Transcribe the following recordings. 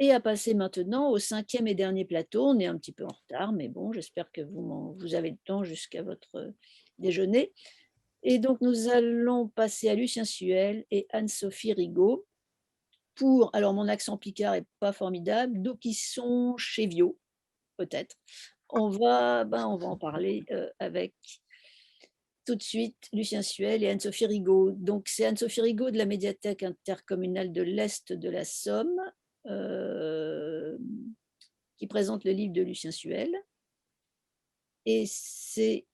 et à passer maintenant au cinquième et dernier plateau. On est un petit peu en retard, mais bon, j'espère que vous avez le temps jusqu'à votre déjeuner. Et donc, nous allons passer à Lucien Suel et Anne-Sophie Rigaud pour, alors mon accent picard est pas formidable, donc ils sont chez Viau, peut-être. On va en parler avec tout de suite Lucien Suel et Anne-Sophie Rigaud. Donc, c'est Anne-Sophie Rigaud de la médiathèque intercommunale de l'Est de la Somme euh, qui présente le livre de Lucien Suel. Et c'est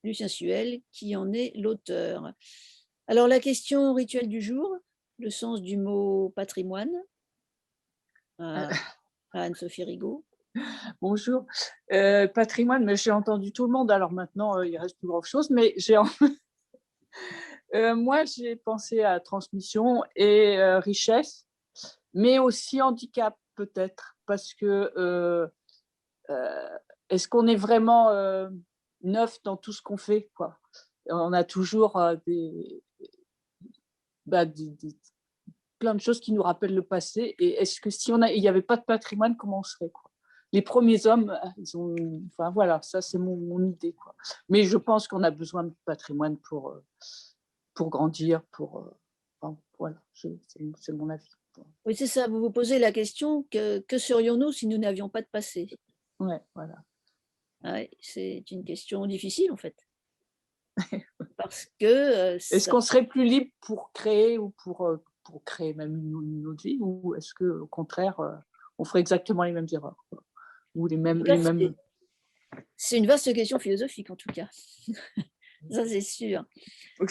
Lucien Suel qui en est l'auteur. Alors, la question rituelle du jour, le sens du mot patrimoine à, à Anne-Sophie Rigaud. Bonjour. Patrimoine, mais j'ai entendu tout le monde, alors maintenant, il reste plus grand-chose, mais moi, j'ai pensé à transmission et richesse, mais aussi handicap peut-être, parce que est-ce qu'on est vraiment neuf dans tout ce qu'on fait, quoi? On a toujours plein de choses qui nous rappellent le passé. Et est-ce que si il n'y avait pas de patrimoine, comment on serait, quoi? Les premiers hommes, ils ont, enfin voilà, ça c'est mon idée, quoi. Mais je pense qu'on a besoin de patrimoine pour grandir, enfin, voilà, c'est mon avis. Oui, c'est ça, vous vous posez la question, que serions-nous si nous n'avions pas de passé? Ouais, voilà. Ouais, c'est une question difficile en fait, parce que Est-ce ça qu'on serait plus libre pour créer ou pour créer même une autre vie, ou est-ce que au contraire, on ferait exactement les mêmes erreurs, quoi? Ou en tout cas, les mêmes. c'est une vaste question philosophique en tout cas, ça c'est sûr. Heu,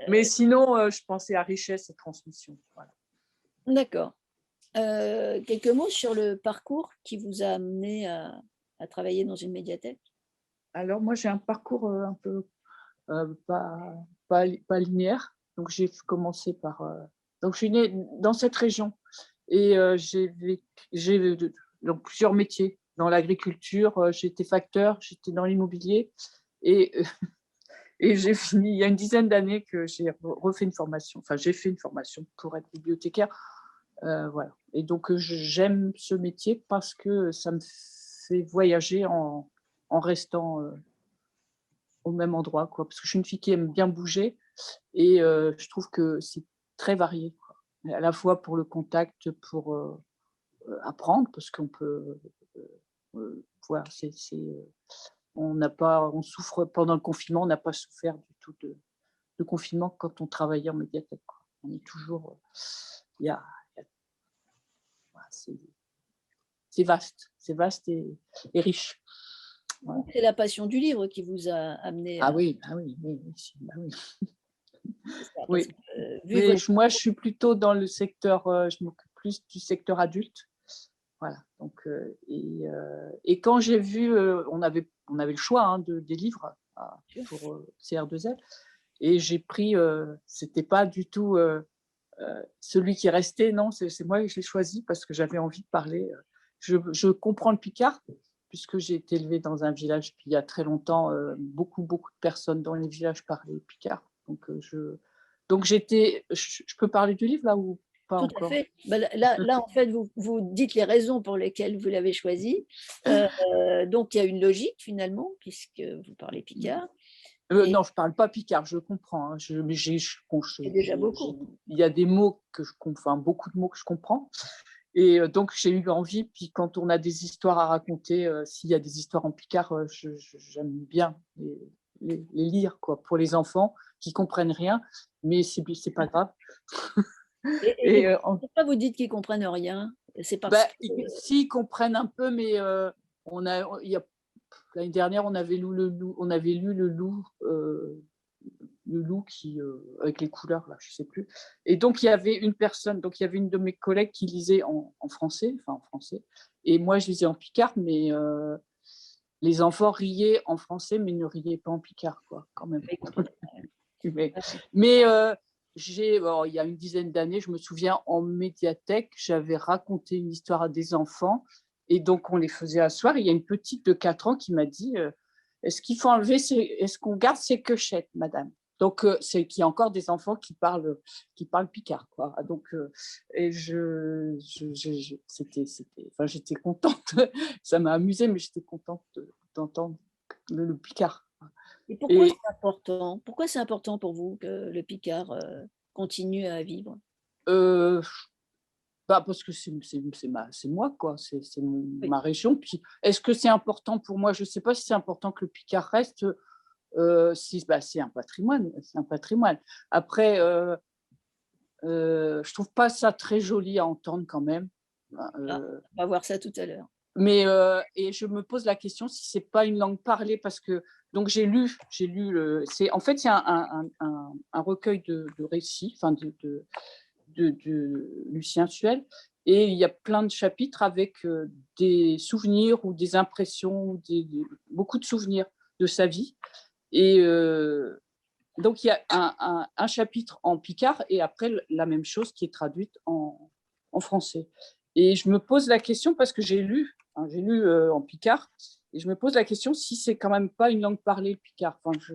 Mais sinon, je pensais à richesse et transmission, voilà. d'accord. Quelques mots sur le parcours qui vous a amené à travailler dans une médiathèque? Alors moi, j'ai un parcours, un peu, pas linéaire. Donc j'ai commencé par, donc je suis née dans cette région et j'ai donc plusieurs métiers. Dans l'agriculture, j'ai été facteur, j'étais dans l'immobilier et et j'ai fini il y a une dizaine d'années que j'ai refait une formation, enfin j'ai fait une formation pour être bibliothécaire, voilà. Et donc j'aime ce métier parce que ça me fait voyager en restant, au même endroit, quoi. Parce que je suis une fille qui aime bien bouger et je trouve que c'est très varié, quoi. À la fois pour le contact, pour, apprendre parce qu'on peut, voilà, on souffre pendant le confinement, on n'a pas souffert du tout de confinement quand on travaillait en médiathèque, quoi. On est toujours, il y a voilà, c'est vaste et riche. Voilà. C'est la passion du livre qui vous a amené Ah à oui, ah oui, oui, oui, si, bah oui. c'est ça? Parce Oui, que, vu mais votre moi, je suis plutôt dans le secteur, je m'occupe plus du secteur adulte. Voilà, donc et quand j'ai vu, on avait le choix, hein, des livres pour CR2L, et j'ai pris, c'était pas du tout, celui qui est resté, non, c'est moi qui l'ai choisi parce que j'avais envie de parler. Je comprends le picard puisque j'ai été élevée dans un village, puis il y a très longtemps, beaucoup de personnes dans les villages parlaient picard. Donc je peux parler du livre là ou pas tout à encore? fait. Bah, là, en fait, vous dites les raisons pour lesquelles vous l'avez choisi. Donc il y a une logique finalement puisque vous parlez picard et Non, je parle pas picard, je comprends, hein, mais c'est déjà beaucoup. il y a des mots que je comprends, enfin beaucoup de mots que je comprends. Et donc j'ai eu envie, puis quand on a des histoires à raconter, s'il y a des histoires en picard, j'aime bien les lire, quoi, pour les enfants qui comprennent rien, mais c'est pas grave. Et Et en pourquoi vous dites qu'ils comprennent rien? C'est parce bah, que s'ils comprennent un peu, mais il y a l'année dernière, on avait lu le loup qui, avec les couleurs là, je sais plus. Et donc il y avait une de mes collègues qui lisait en français, enfin en français, et moi je lisais en picard, mais les enfants riaient en français, mais ne riaient pas en picard, quoi, quand même. écoutez, Mais, mais il y a une dizaine d'années, je me souviens, en médiathèque, j'avais raconté une histoire à des enfants, et donc on les faisait asseoir. Il y a une petite de 4 ans qui m'a dit, est-ce qu'on garde ces quechettes, madame? Donc, c'est qu'il y a encore des enfants qui parlent picard, quoi. Donc, et enfin, j'étais contente. Ça m'a amusée, mais j'étais contente d'entendre le picard. Et pourquoi Et c'est important? Pourquoi c'est important pour vous que le picard, continue à vivre? euh, bah parce que c'est moi, quoi. Oui. Ma région. Puis, est-ce que c'est important pour moi? Je ne sais pas si c'est important que le picard reste. Si, bah, c'est un patrimoine. C'est un patrimoine. Après, je trouve pas ça très joli à entendre quand même. Ben, Ah, on va voir ça tout à l'heure. mais et je me pose la question si c'est pas une langue parlée parce que donc j'ai lu le c'est en fait, c'est un recueil de récits, enfin de Lucien Suel et il y a plein de chapitres avec, des souvenirs ou des impressions ou beaucoup de souvenirs de sa vie et donc il y a un chapitre en picard et après la même chose qui est traduite en français. Et je me pose la question parce que j'ai lu en picard et je me pose la question si c'est quand même pas une langue parlée le picard. Enfin, je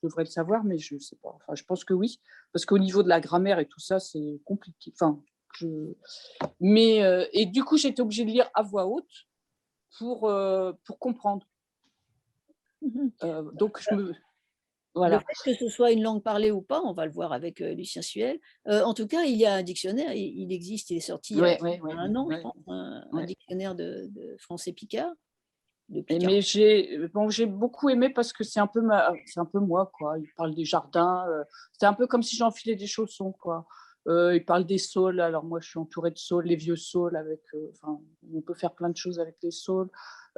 devrais le savoir, mais je sais pas. Enfin, je pense que oui, parce qu'au niveau de la grammaire et tout ça, c'est compliqué. Enfin, je... Mais et du coup, j'étais obligée de lire à voix haute pour comprendre. Mmh. Donc je me Le voilà. fait que ce soit une langue parlée ou pas, on va le voir avec, Lucien Suel. En tout cas, il y a un dictionnaire, il existe, il est sorti il y a Ouais, ouais, ouais, 1 an, je ouais, pense, un ouais. dictionnaire de français picard, de Et picard. mais j'ai beaucoup aimé parce que c'est un peu moi, quoi. Il parle des jardins, c'est un peu comme si j'enfilais des chaussons, quoi. Il parle des saules, alors moi je suis entourée de saules, les vieux saules avec, enfin, on peut faire plein de choses avec les saules.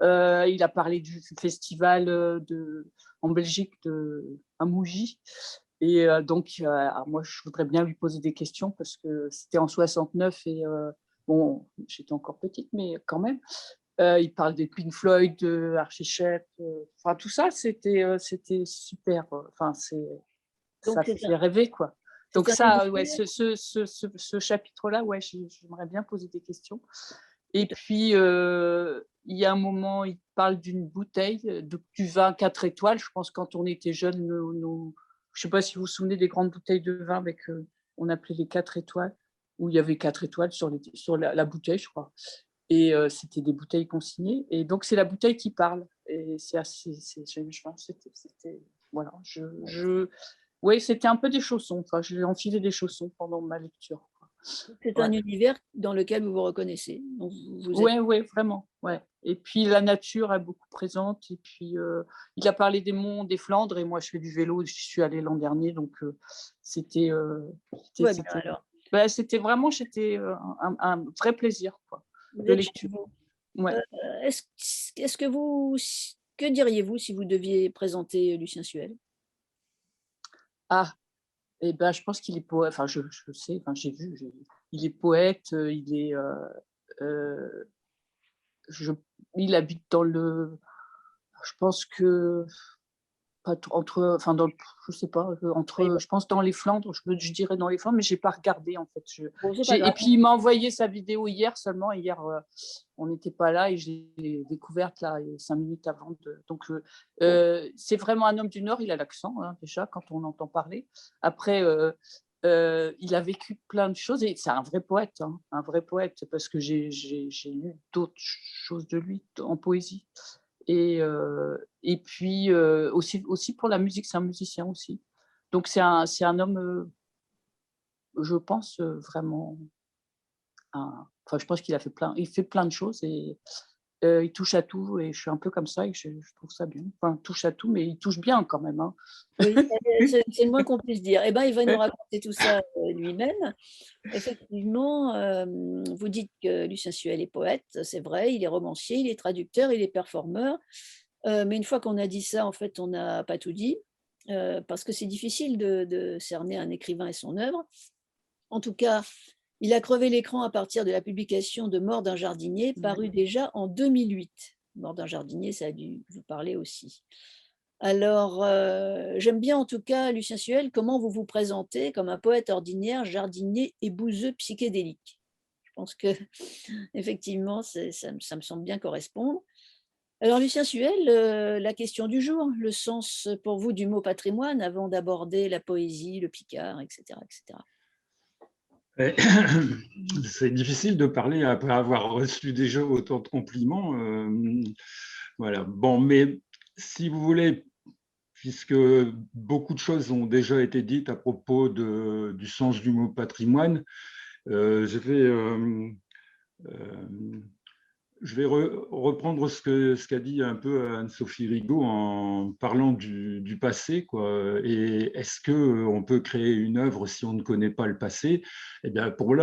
Il a parlé du festival, en Belgique à Mougy et donc alors moi je voudrais bien lui poser des questions parce que c'était en 69 et bon, j'étais encore petite mais quand même. Il parle des Pink Floyd, de Archie Shepp, enfin tout ça, c'était super, enfin Donc ça fait rêver, quoi. c'est Donc un ça, ouais, univers ce chapitre-là, ouais, j'aimerais bien poser des questions et tout à puis, il y a un moment, il parle d'une bouteille, du vin 4 étoiles. Je pense quand on était jeunes, nos je sais pas si vous vous souvenez des grandes bouteilles de vin avec, on appelait les 4 étoiles, où il y avait 4 étoiles sur la bouteille, je crois. Et c'était des bouteilles consignées et donc c'est la bouteille qui parle et c'est assez je pense c'était voilà, oui, c'était un peu des chaussons, enfin, j'ai enfilé des chaussons pendant ma lecture, quoi. c'est Ouais. un univers dans lequel vous vous reconnaissez. Donc vous êtes Ouais, ouais, vraiment, ouais et puis la nature est beaucoup présente et puis, il a parlé des monts des Flandres et moi je fais du vélo, j'y suis allée l'an dernier donc c'était, tout va bien c'était alors. bah, c'était un vrai plaisir, quoi, Vous de êtes chez lecture. vous. Ouais. Est-ce est-ce que vous que diriez-vous si vous deviez présenter Lucien Suel? Ah! Et ben, je pense qu'il est poète. Enfin, je sais, enfin, il est poète, heu, je il habite dans le je pense que pas trop entre, enfin, dans le je sais pas, Oui, entre, je pense dans les Flandres, je dirais dans les Flandres, mais j'ai pas regardé en fait. bon, c'est pas J'ai grave. et puis il m'a envoyé sa vidéo hier seulement, hier, on n'était pas là et je l'ai découverte là, 5 minutes avant de donc Bon, c'est vraiment un homme du Nord, il a l'accent, hein, déjà quand on entend parler. Après, il a vécu plein de choses et c'est un vrai poète, hein, un vrai poète parce que j'ai lu d'autres choses de lui en poésie. Et puis, aussi pour la musique, c'est un musicien aussi. Donc c'est un homme, je pense, vraiment enfin je pense qu'il a fait il fait plein de choses et il touche à tout et je suis un peu comme ça et je trouve ça bien. Enfin, touche à tout, mais il touche bien quand même, hein. oui, c'est le moins qu'on puisse dire. Eh ben, il va nous raconter tout ça, lui-même. Effectivement, vous dites que Lucien Suel est poète, c'est vrai, il est romancier, il est traducteur, il est performeur, mais une fois qu'on a dit ça, en fait, on n'a pas tout dit, parce que c'est difficile de cerner un écrivain et son œuvre. En tout cas, il a crevé l'écran à partir de la publication de Mort d'un jardinier, Ouais. paru déjà en 2008. Mort d'un jardinier, ça a dû vous parler aussi. Alors, j'aime bien en tout cas, Lucien Suel, comment vous vous présentez comme un poète ordinaire, jardinier et bouseux psychédélique. Je pense que effectivement, ça me semble bien correspondre. Alors Lucien Suel, la question du jour, le sens pour vous du mot patrimoine avant d'aborder la poésie, le Picard, etc., etc. Et c'est difficile de parler après avoir reçu déjà autant de compliments. Voilà. Bon, mais si vous voulez, puisque beaucoup de choses ont déjà été dites à propos du sens du mot patrimoine, je vais euh, reprendre ce qu'a dit un peu Anne-Sophie Rigaud en parlant du passé, quoi. Et est-ce qu'on peut créer une œuvre si on ne connaît pas le passé? Eh bien, pour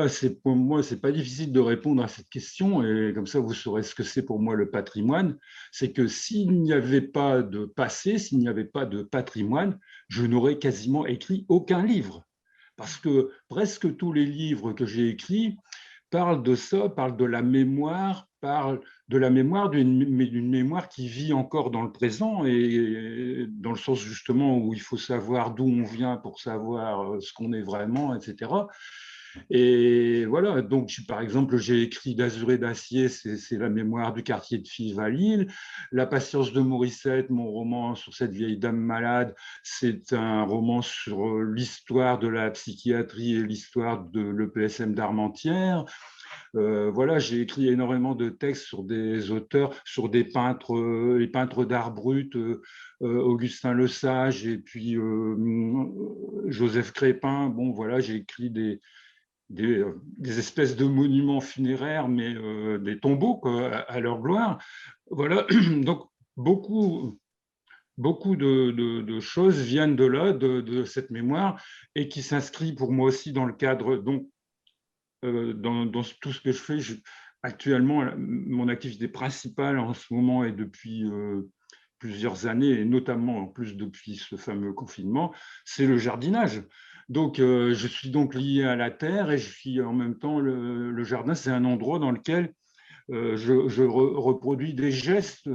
moi, c'est pas difficile de répondre à cette question, et comme ça, vous saurez ce que c'est pour moi le patrimoine. C'est que s'il n'y avait pas de passé, s'il n'y avait pas de patrimoine, je n'aurais quasiment écrit aucun livre. Parce que presque tous les livres que j'ai écrits, parle de ça, parle de la mémoire, parle de la mémoire, d'une mémoire qui vit encore dans le présent, et dans le sens justement où il faut savoir d'où on vient pour savoir ce qu'on est vraiment, etc. Et voilà, donc par exemple, j'ai écrit d'Azur et d'acier, c'est la mémoire du quartier de Fives à Lille. La patience de Morissette, mon roman sur cette vieille dame malade, c'est un roman sur l'histoire de la psychiatrie et l'histoire de l'EPSM d'Armentières. Voilà, j'ai écrit énormément de textes sur des auteurs, sur des peintres, les peintres d'art brut, Augustin Lesage et puis Joseph Crépin. Bon, voilà, j'ai écrit des espèces de monuments funéraires, mais des tombeaux, quoi, à leur gloire. Voilà, donc beaucoup de choses viennent de là, de cette mémoire, et qui s'inscrit pour moi aussi dans le cadre, donc, dans tout ce que je fais. Actuellement, mon activité principale en ce moment et depuis plusieurs années, et notamment en plus depuis ce fameux confinement, c'est le jardinage. Donc, je suis donc lié à la terre, et je suis en même temps, le jardin, c'est un endroit dans lequel je reproduis des gestes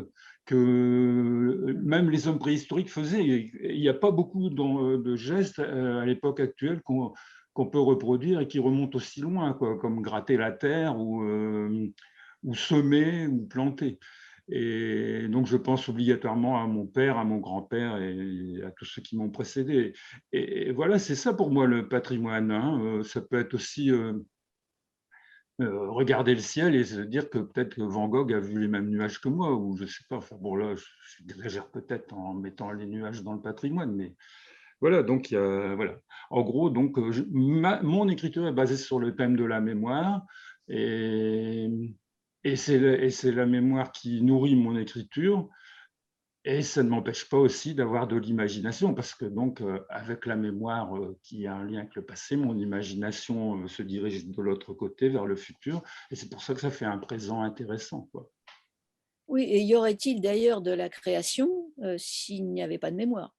que même les hommes préhistoriques faisaient. Il n'y a pas beaucoup de gestes à l'époque actuelle qu'on peut reproduire et qui remontent aussi loin, quoi, comme gratter la terre ou semer ou planter. Et donc, je pense obligatoirement à mon père, à mon grand-père et à tous ceux qui m'ont précédé. Et voilà, c'est ça pour moi le patrimoine, hein. Ça peut être aussi regarder le ciel et se dire que peut-être que Van Gogh a vu les mêmes nuages que moi, ou je sais pas. Enfin bon, là, j'exagère peut-être en mettant les nuages dans le patrimoine, mais voilà. Donc, voilà. En gros, donc, mon écriture est basée sur le thème de la mémoire, et, et c'est la mémoire qui nourrit mon écriture. Et ça ne m'empêche pas aussi d'avoir de l'imagination, parce que donc, avec la mémoire qui a un lien avec le passé, mon imagination se dirige de l'autre côté, vers le futur, et c'est pour ça que ça fait un présent intéressant, quoi. Oui, et y aurait-il d'ailleurs de la création s'il n'y avait pas de mémoire?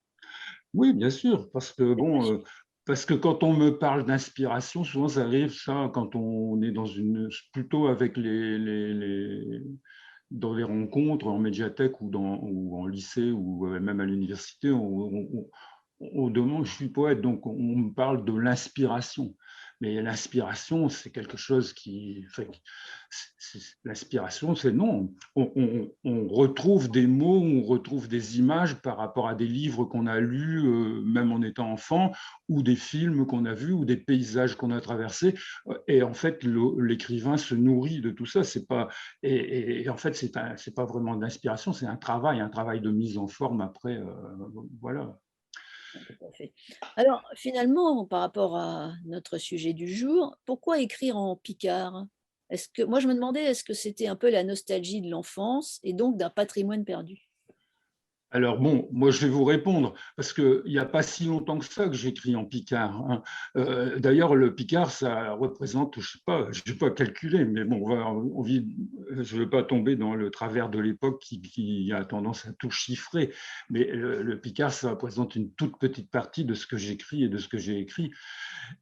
Oui, bien sûr, parce que Bien bon, sûr. parce que quand on me parle d'inspiration, souvent ça arrive ça quand on est plutôt avec dans les rencontres en médiathèque ou en lycée ou même à l'université, on demande, je suis poète, donc on me parle de l'inspiration. Mais l'inspiration, c'est quelque chose qui, enfin, l'inspiration, c'est non. On retrouve des mots, on retrouve des images par rapport à des livres qu'on a lus, même en étant enfant, ou des films qu'on a vus, ou des paysages qu'on a traversés. Et en fait, l'écrivain se nourrit de tout ça. C'est pas, et en fait, c'est pas vraiment de l'inspiration, c'est un travail de mise en forme après. Voilà. Tout à fait. Alors, finalement, par rapport à notre sujet du jour, pourquoi écrire en picard? Est-ce que moi, je me demandais, est-ce que c'était un peu la nostalgie de l'enfance et donc d'un patrimoine perdu? Alors bon, moi je vais vous répondre, parce qu'il n'y a pas si longtemps que ça que j'écris en picard, hein. D'ailleurs, le picard, ça représente, je sais pas calculer, mais bon, je ne veux pas tomber dans le travers de l'époque qui a tendance à tout chiffrer, mais le picard, ça représente une toute petite partie de ce que j'écris et de ce que j'ai écrit.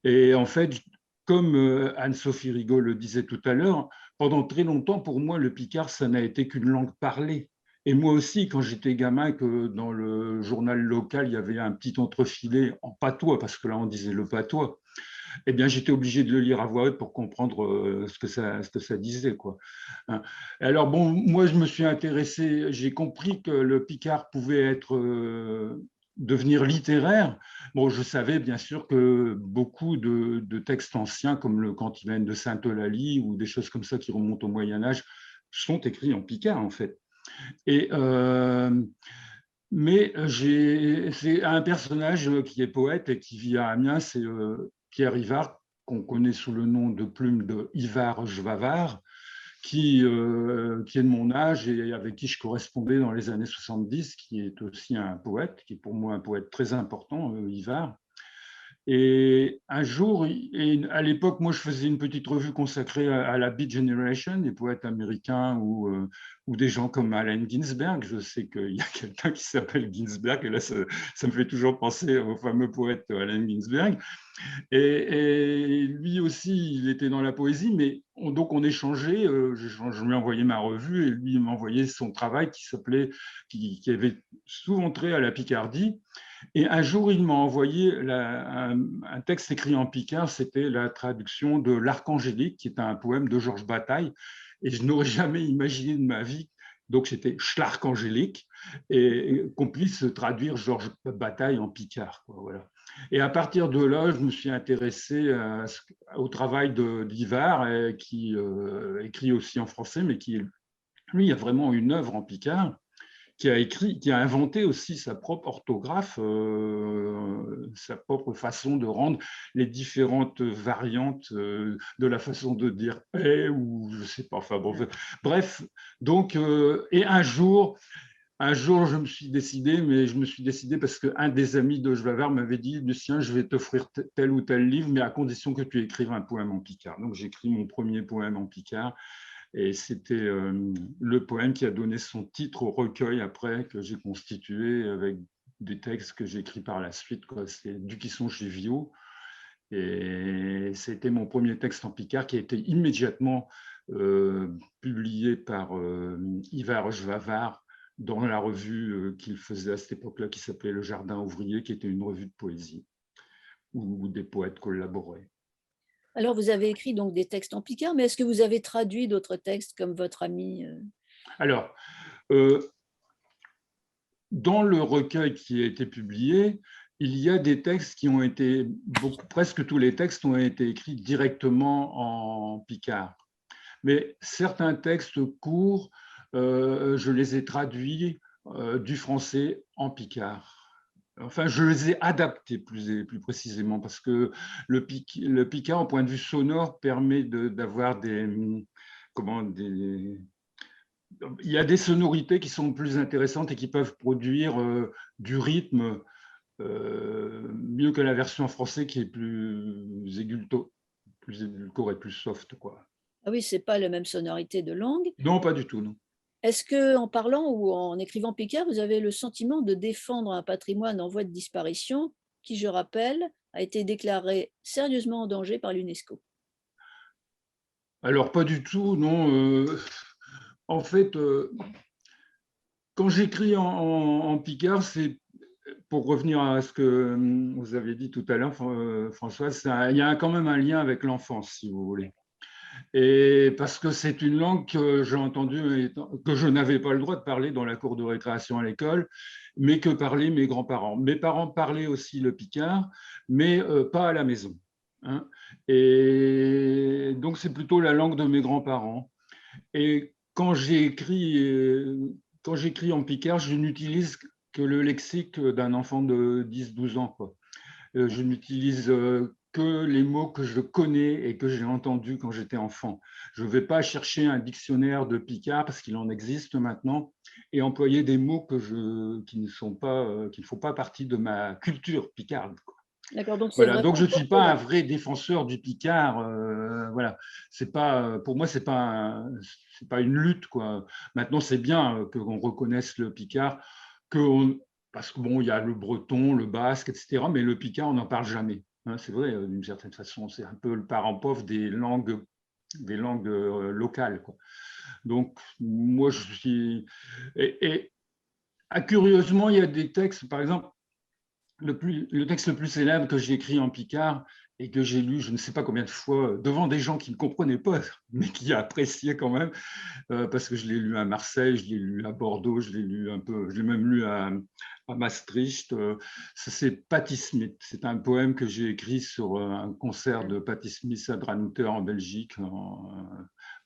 Et en fait, comme Anne-Sophie Rigaud le disait tout à l'heure, pendant très longtemps, pour moi, le picard, ça n'a été qu'une langue parlée. Et moi aussi, quand j'étais gamin, que dans le journal local, il y avait un petit entrefilet en patois, parce que là, on disait le patois. eh bien, j'étais obligé de le lire à voix haute pour comprendre ce que ça disait, quoi. Hein. Alors, bon, moi, je me suis intéressé, j'ai compris que le Picard pouvait devenir littéraire. Bon, je savais bien sûr que beaucoup de textes anciens, comme le Cantilène de Sainte-Eulalie ou des choses comme ça qui remontent au Moyen-Âge, sont écrits en picard, en fait. Et, mais c'est un personnage qui est poète et qui vit à Amiens, c'est Pierre Ivard, qu'on connaît sous le nom de plume de Ivar Jvavard, qui est de mon âge et avec qui je correspondais dans les années 70, qui est aussi un poète, qui est pour moi un poète très important, Ivar. Et un jour, et à l'époque, moi, je faisais une petite revue consacrée à la Beat Generation, des poètes américains ou des gens comme Allen Ginsberg. Je sais qu'il y a quelqu'un qui s'appelle Ginsberg, et là, ça me fait toujours penser au fameux poète Allen Ginsberg. Et lui aussi, il était dans la poésie, mais donc on échangeait. Je lui envoyais ma revue et lui m'envoyait son travail qui avait souvent trait à la Picardie. Et un jour, il m'a envoyé un texte écrit en picard, c'était la traduction de L'Archangélique, qui est un poème de Georges Bataille. Et je n'aurais jamais imaginé de ma vie, donc c'était Schlarkangélique, et qu'on puisse traduire Georges Bataille en picard, quoi, voilà. Et à partir de là, je me suis intéressé au travail d'Ivar, qui écrit aussi en français, mais qui, lui, a vraiment une œuvre en picard, qui a inventé aussi sa propre orthographe, sa propre façon de rendre les différentes variantes de la façon de dire « et » ou je ne sais pas. Enfin, bon, bref, donc, et un jour, je me suis décidé parce qu'un des amis de Jvavard m'avait dit « Lucien, je vais t'offrir tel ou tel livre, mais à condition que tu écrives un poème en picard. » Donc, j'ai écrit mon premier poème en picard. Et c'était le poème qui a donné son titre au recueil après que j'ai constitué avec des textes que j'ai écrits par la suite. C'est Du qui sont chez Viau. Et c'était mon premier texte en picard qui a été immédiatement publié par Ivar Jvavard dans la revue qu'il faisait à cette époque-là qui s'appelait Le Jardin ouvrier, qui était une revue de poésie où des poètes collaboraient. Alors, vous avez écrit donc des textes en picard, mais est-ce que vous avez traduit d'autres textes comme votre ami Alors, dans le recueil qui a été publié, il y a des textes qui ont été, presque tous les textes ont été écrits directement en picard. Mais certains textes courts, je les ai traduits du français en picard. Enfin, je les ai adaptés plus précisément parce que le picard, au point de vue sonore, permet d'avoir il y a des sonorités qui sont plus intéressantes et qui peuvent produire du rythme mieux que la version française qui est plus édulcorée, plus soft, quoi. Ah oui, c'est pas la même sonorité de langue. Non, pas du tout, non. Est-ce qu'en parlant ou en écrivant picard, vous avez le sentiment de défendre un patrimoine en voie de disparition qui, je rappelle, a été déclaré sérieusement en danger par l'UNESCO? Alors, pas du tout, non. En fait, quand j'écris en picard, c'est pour revenir à ce que vous avez dit tout à l'heure, Françoise, il y a quand même un lien avec l'enfance, si vous voulez. Et parce que c'est une langue que j'ai entendue, que je n'avais pas le droit de parler dans la cour de récréation à l'école, mais que parlaient mes grands-parents. Mes parents parlaient aussi le picard, mais pas à la maison. Hein. Et donc, c'est plutôt la langue de mes grands-parents. Et quand j'écris en picard, je n'utilise que le lexique d'un enfant de 10-12 ans, quoi. Je n'utilise que les mots que je connais et que j'ai entendus quand j'étais enfant. Je ne vais pas chercher un dictionnaire de picard parce qu'il en existe maintenant et employer des mots qui ne font pas partie de ma culture picarde, quoi. D'accord, donc c'est Voilà, vraiment donc je ne suis pas un vrai défenseur du picard. Voilà, pour moi, c'est pas une lutte, quoi. Maintenant, c'est bien qu'on reconnaisse le picard, parce que bon, il y a le breton, le basque, etc. Mais le picard, on n'en parle jamais. Hein, c'est vrai, d'une certaine façon, c'est un peu le parent pauvre des langues locales, quoi. Donc, moi, je suis. Curieusement, il y a des textes, par exemple. Le texte le plus célèbre que j'ai écrit en picard et que j'ai lu je ne sais pas combien de fois devant des gens qui ne comprenaient pas, mais qui appréciaient quand même, parce que je l'ai lu à Marseille, je l'ai lu à Bordeaux, je l'ai lu un peu, je l'ai même lu à Maastricht. C'est Patti Smith. C'est un poème que j'ai écrit sur un concert de Patti Smith à Dranouter en Belgique,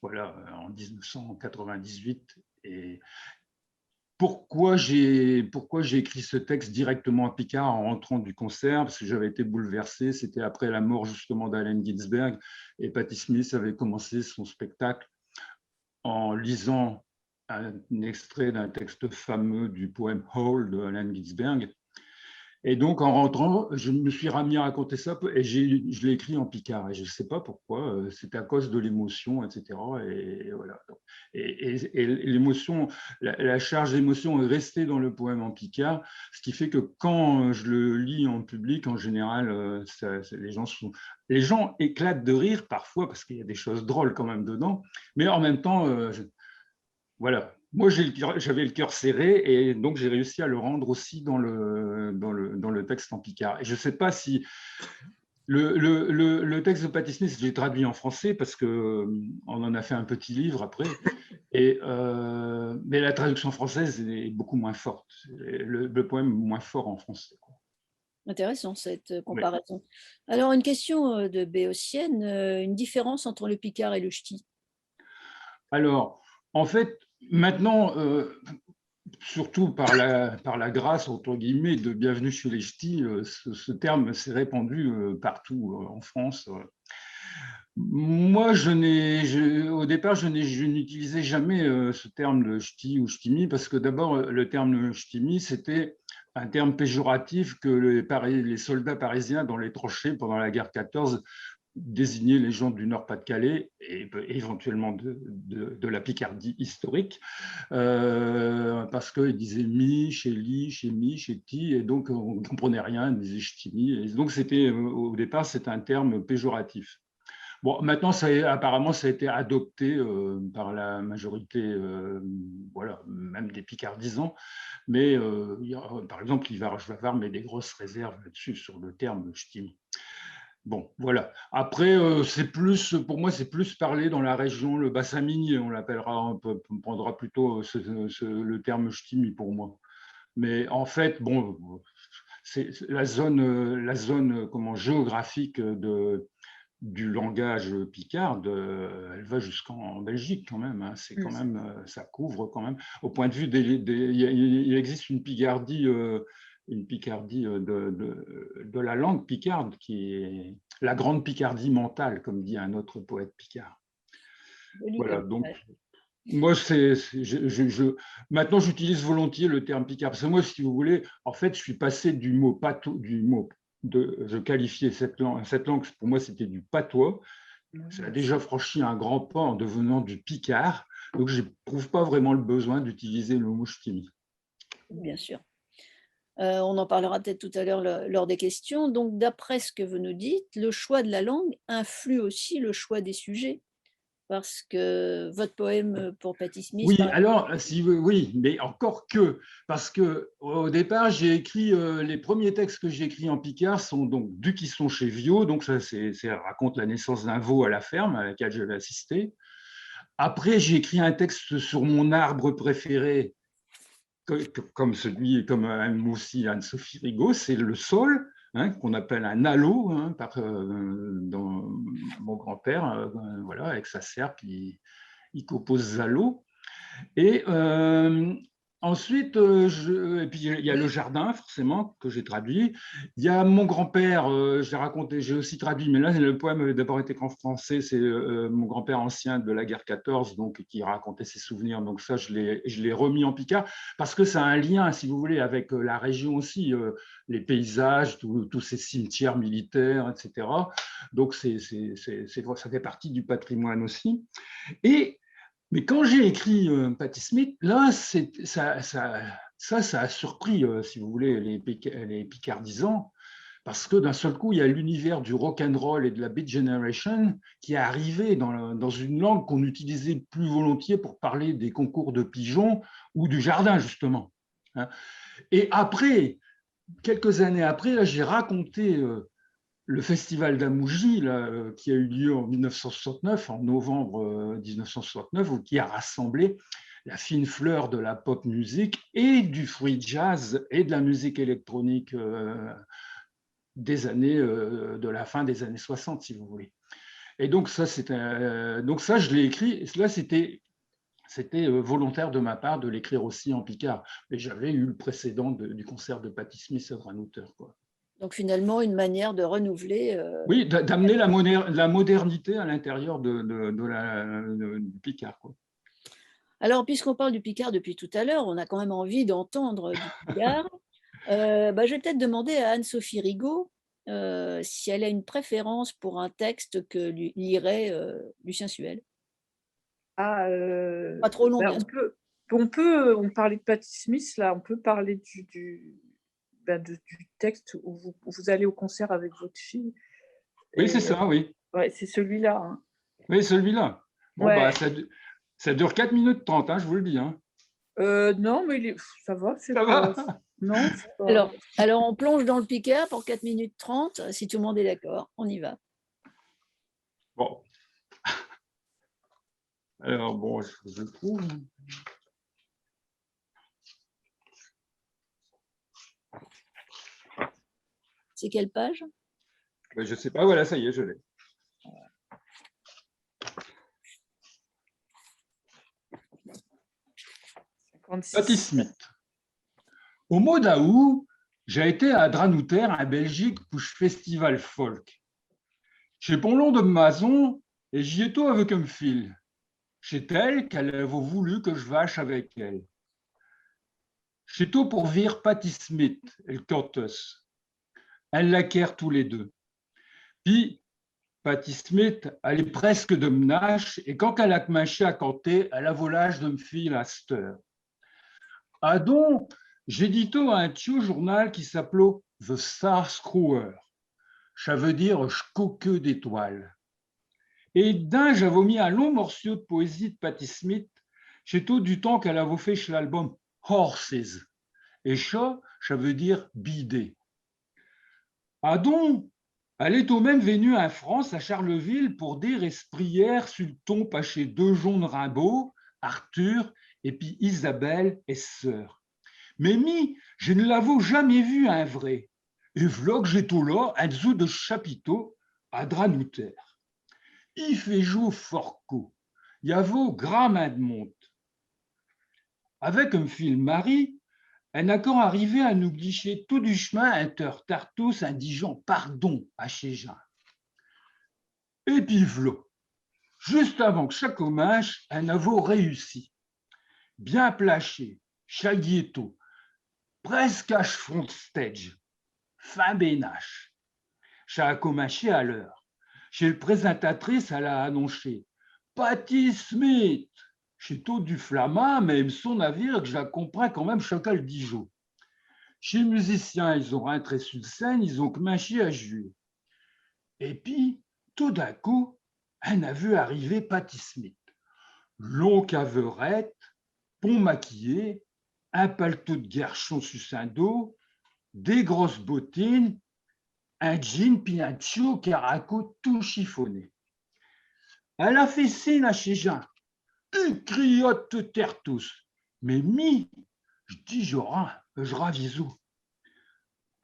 voilà, en 1998. Et pourquoi j'ai écrit ce texte directement à Picard en rentrant du concert? Parce que j'avais été bouleversé. C'était après la mort justement d'Allen Ginsberg, et Patti Smith avait commencé son spectacle en lisant un extrait d'un texte fameux du poème Hole de Allen Ginsberg. Et donc, en rentrant, je me suis remis à raconter ça et je l'ai écrit en picard. Et je ne sais pas pourquoi, c'était à cause de l'émotion, etc. Et voilà. Et l'émotion, la charge d'émotion est restée dans le poème en picard, ce qui fait que quand je le lis en public, en général, les gens éclatent de rire parfois, parce qu'il y a des choses drôles quand même dedans, mais en même temps, voilà. Moi, j'avais le cœur serré, et donc j'ai réussi à le rendre aussi dans le texte en picard. Et je ne sais pas si le texte de Patti Smith, j'ai traduit en français parce qu'on en a fait un petit livre après, mais la traduction française est beaucoup moins forte. Le poème est moins fort en français, quoi. Intéressant cette Oui. comparaison. Alors, une question de Béotienne, une différence entre le picard et le ch'ti? Alors, en fait, maintenant, surtout par la grâce, entre guillemets, de Bienvenue chez les Ch'tis, ce terme s'est répandu partout en France. Moi, au départ, je n'utilisais jamais ce terme de ch'ti ou ch'timi, parce que d'abord, le terme ch'timi, c'était un terme péjoratif que les soldats parisiens dans les tranchées pendant la guerre 14 désigner les gens du Nord-Pas-de-Calais et éventuellement de la Picardie historique, parce qu'ils disaient mi, chez li, chez mi, chez ti, et donc on ne comprenait rien, ils disaient ch'timi. Et donc au départ, c'était un terme péjoratif. Bon, maintenant, apparemment, ça a été adopté par la majorité, voilà, même des Picardisans, mais par exemple, je vais avoir des grosses réserves là-dessus sur le terme ch'timi. Bon, voilà. Après, pour moi, c'est plus parlé dans la région, le bassin minier, on l'appellera, on prendra plutôt le terme ch'timi pour moi. Mais en fait, bon, c'est la zone géographique du langage picard, elle va jusqu'en Belgique quand même. Hein. C'est quand même, ça couvre quand même. Au point de vue il existe une Picardie de la langue picarde qui est la grande Picardie mentale, comme dit un autre poète picard. Voilà, donc moi, maintenant j'utilise volontiers le terme picard, parce que moi, si vous voulez, en fait, je suis passé du mot je qualifiais cette langue, pour moi, c'était du patois. Ça a déjà franchi un grand pas en devenant du picard, donc je n'éprouve pas vraiment le besoin d'utiliser le mot ch'timi. Bien sûr. On en parlera peut-être tout à l'heure lors des questions. Donc, d'après ce que vous nous dites, le choix de la langue influe aussi le choix des sujets, parce que votre poème pour Patti Smith… Oui, alors, oui, mais encore que, parce que au départ, j'ai écrit, les premiers textes que j'ai écrits en picard sont donc qui sont chez Viau, donc ça raconte la naissance d'un veau à la ferme à laquelle j'avais assisté. Après, j'ai écrit un texte sur mon arbre préféré, comme aime aussi Anne-Sophie Rigaud, c'est le saule, hein, qu'on appelle un aloe, hein, dans mon grand-père, voilà, avec sa serpe, il compose Zalo. Et ensuite, et puis il y a le jardin, forcément, que j'ai traduit. Il y a mon grand-père, j'ai aussi traduit, mais là, le poème avait d'abord été en français. C'est mon grand-père ancien de la guerre 14, donc, qui racontait ses souvenirs. Donc ça, je l'ai remis en picard, parce que ça a un lien, si vous voulez, avec la région aussi, les paysages, tous ces cimetières militaires, etc. Donc ça fait partie du patrimoine aussi. Mais quand j'ai écrit Patti Smith, là, ça a surpris, si vous voulez, les Picardisans, parce que d'un seul coup, il y a l'univers du rock and roll et de la Beat Generation qui est arrivé dans une langue qu'on utilisait plus volontiers pour parler des concours de pigeons ou du jardin, justement. Et après, quelques années après, là, j'ai raconté le festival d'Amouji, qui a eu lieu en 1969, en novembre 1969, qui a rassemblé la fine fleur de la pop music et du free jazz et de la musique électronique de la fin des années 60, si vous voulez. Et donc ça, je l'ai écrit. Et cela, c'était volontaire de ma part de l'écrire aussi en picard. Mais j'avais eu le précédent du concert de Patti Smith à Dranouter, quoi. Donc finalement, une manière de renouveler. Oui, d'amener la modernité à l'intérieur du picard, quoi. Alors, puisqu'on parle du picard depuis tout à l'heure, on a quand même envie d'entendre du picard. Je vais peut-être demander à Anne-Sophie Rigaud si elle a une préférence pour un texte que lirait Lucien Suel. Ah, Pas trop long, bien sûr. on parlait de Patti Smith, là, on peut parler du texte où vous allez au concert avec votre fille. Oui, c'est ça, oui. Ouais, c'est celui-là. Hein. Oui, celui-là. Bon, ouais. Ça dure 4 minutes 30, hein, je vous le dis. Hein. Non, mais ça va. Ça va. Non, pas... alors, on plonge dans le picard pour 4 minutes 30, si tout le monde est d'accord. On y va. Bon. Alors, bon, je le trouve. C'est quelle page? Je ne sais pas, voilà, ça y est, je l'ai. Patti Smith. Au mois d'août, j'ai été à Dranouter, en Belgique, pour le festival folk. Chez Ponlon de Mazon, et j'y étais avec un fil. Chez elle qu'elle avait voulu que je vache avec elle. Chez tout pour vire Patti Smith et le canteuse. Elle l'acquiert tous les deux. Puis, Patti Smith, elle est presque de m'nache, et quand elle a commencé à canter, elle a volage de me fille la steur. Ah donc, j'ai dit tout à un petit journal qui s'appelait The Star Screwer. Ça veut dire coqueux d'étoiles. Et d'un, j'avais mis un long morceau de poésie de Patti Smith, j'ai tout du temps qu'elle avait fait chez l'album Horses. Et ça veut dire bidet. Ah donc, elle est au même venue en France, à Charleville, pour dire esprière sur le ton pas chez deux jaunes Rimbaud, Arthur, et puis Isabelle et sœur. Mais je ne l'avais jamais vu un vrai. Et v'là que j'ai tout là, un zoo de chapiteau à Dranouter. Il fait jour fort co. Il y a vos grands mains de monte. Avec un fil Marie, un accord arrivé à nous glisser tout du chemin inter Tartus, un Dijon, pardon, à Chéjean. Et puis v'là, juste avant que chaque hommage, un avou réussi. Bien plaché, chaguietto, presque à front stage, fin bénache. J'ai commencé à l'heure. Chez le présentatrice, elle a annoncé Patti Smith. Chez tout du flamand, même son navire que je comprends quand même chacun le Dijon. Chez les musiciens, ils ont rentré sur scène, ils ont commencé à jouer. Et puis, tout d'un coup, on a vu arriver Patti Smith. Long caverette, pont maquillé, un paletot de garçon sur son dos, des grosses bottines, un jean puis un tchou caraco tout chiffonné. Elle a fait signe à chez Jean. Une criotte de terre tous. Mais je dis je ravisou.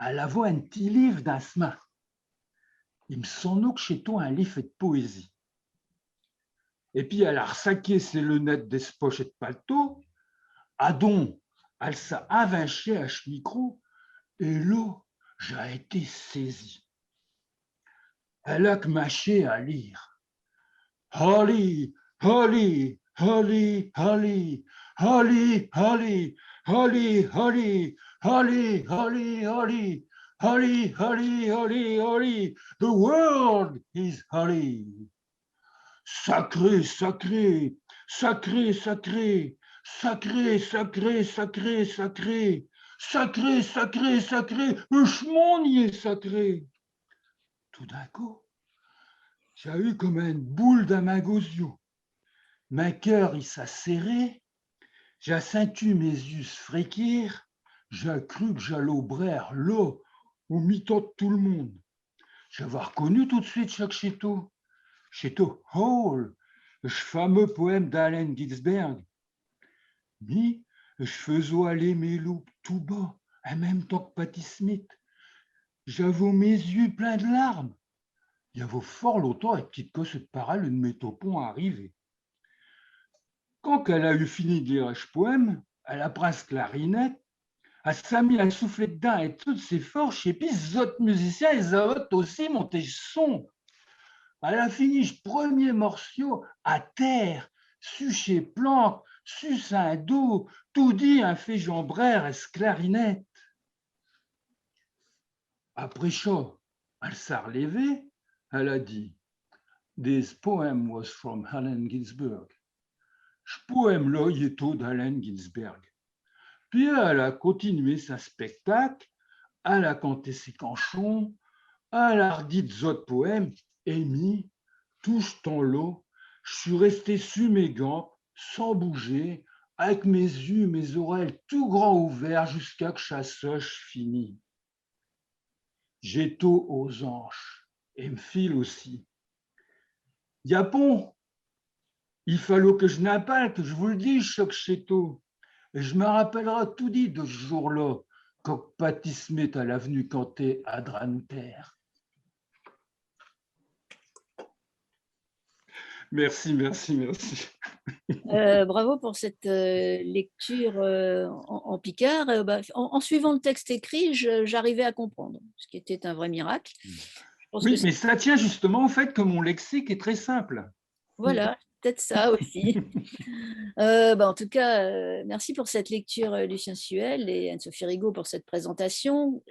Elle a vu un petit livre dans ce main. Il me semble que chez toi un livre de poésie. Et puis elle a ressaqué ses lunettes des pochettes de paletot. Ah donc, elle s'est avinchée à ce micro. Et là, j'ai été saisi. Elle a commencé à lire. Holly, Holly, Holly, Holly, Holly, Holly, Holly, Holly, Holly, Holly, Holly, Holly, Holly, Holly, Holly, the world is Holly. Sacré, sacré, sacré, sacré, sacré, sacré, sacré, sacré, sacré, sacré, sacré, le chemin y est sacré. Tout d'un coup, j'ai eu comme une boule dans ma gosiou. Mon cœur, il s'est serré. J'ai senti mes yeux se fréquir. J'ai cru que j'allais au brère, là, au mi-temps de tout le monde. J'avais reconnu tout de suite chaque Chéteau. Chéteau Hall, le fameux poème d'Allen Ginsberg. Ni, je faisais aller mes loups tout bas, en même temps que Patti Smith. J'avais mes yeux pleins de larmes. Il y avait fort longtemps une petite cosse de parole de métopon arrivé. Quand elle a eu fini de lire ce poème, elle a prince clarinette, elle s'est mis à souffler dedans et toutes ses forces, et puis les autres musiciens, ils avaient aussi monté le son. Elle a fini ce premier morceau à terre, su chez planque, su un dos, tout dit un fait jambraire et ce clarinette. Après ça, elle s'est relevée, elle a dit « This poem was from Allen Ginsberg ». Ce poème-là, il est tout d'Allen Ginsberg. Puis elle a continué son spectacle, elle a canté ses canchons, elle a redit des autres poèmes, et mis, tout ce temps-là, je suis resté sur mes gants, sans bouger, avec mes yeux, mes oreilles tout grands ouverts jusqu'à que sa soche finisse. J'étais aux anges, et me file aussi. Yapon, il fallait que je n'appelle, que je vous le dise, choc chéto. Et je me rappellerai tout dit de ce jour-là, quand Patti Smith à l'avenue canter à Dranouter. Merci, merci, merci. Bravo pour cette lecture en picard. En suivant le texte écrit, j'arrivais à comprendre, ce qui était un vrai miracle. Oui, mais ça tient justement au fait que mon lexique est très simple. Voilà, peut-être ça aussi. En tout cas, merci pour cette lecture, Lucien Suel et Anne-Sophie Rigaud pour cette présentation.